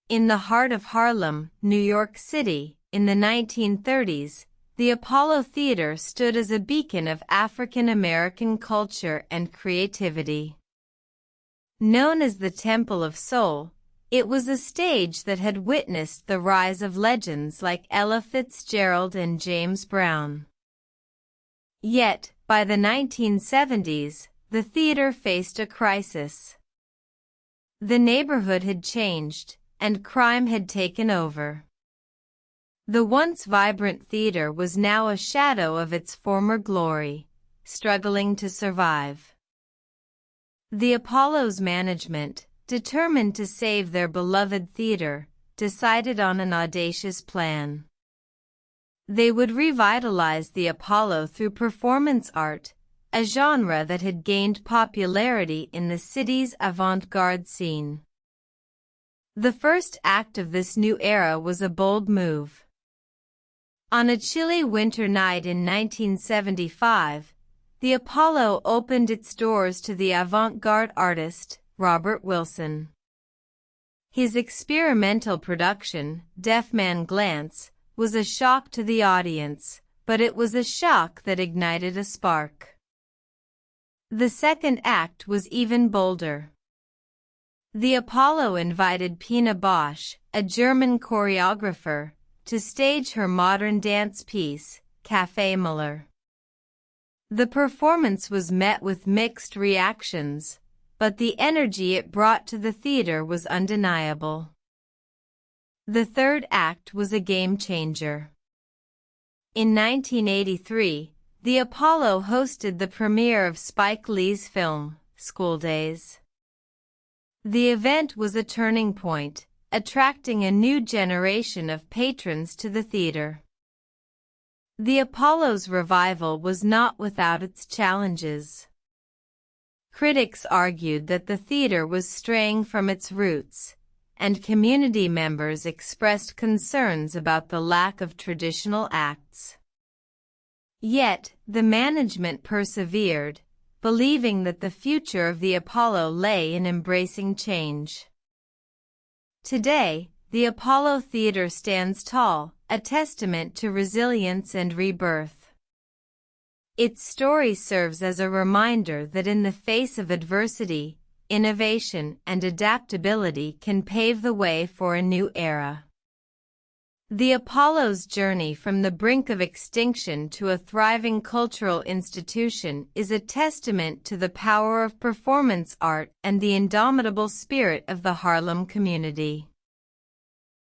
In the heart of Harlem, New York City, in the 1930s, the Apollo Theater stood as a beacon of African American culture and creativity. Known as the Temple of Soul, it was a stage that had witnessed the rise of legends like Ella Fitzgerald and James Brown. Yet, by the 1970s, the theater faced a crisis. The neighborhood had changed, and crime had taken over. The once vibrant theater was now a shadow of its former glory, struggling to survive. The Apollo's management, determined to save their beloved theater, decided on an audacious plan. They would revitalize the Apollo through performance art, a genre that had gained popularity in the city's avant-garde scene. The first act of this new era was a bold move. On a chilly winter night in 1975, the Apollo opened its doors to the avant-garde artist, Robert Wilson. His experimental production, Deafman Glance, was a shock to the audience, but it was a shock that ignited a spark. The second act was even bolder. The Apollo invited Pina Bausch, a German choreographer, to stage her modern dance piece, Café Muller. The performance was met with mixed reactions, but the energy it brought to the theater was undeniable. The third act was a game changer. In 1983, the Apollo hosted the premiere of Spike Lee's film, School Daze. The event was a turning point, attracting a new generation of patrons to the theater. The Apollo's revival was not without its challenges. Critics argued that the theater was straying from its roots, and community members expressed concerns about the lack of traditional acts. Yet, the management persevered, believing that the future of the Apollo lay in embracing change. Today, the Apollo Theater stands tall, a testament to resilience and rebirth. Its story serves as a reminder that in the face of adversity, innovation and adaptability can pave the way for a new era. The Apollo's journey from the brink of extinction to a thriving cultural institution is a testament to the power of performance art and the indomitable spirit of the Harlem community.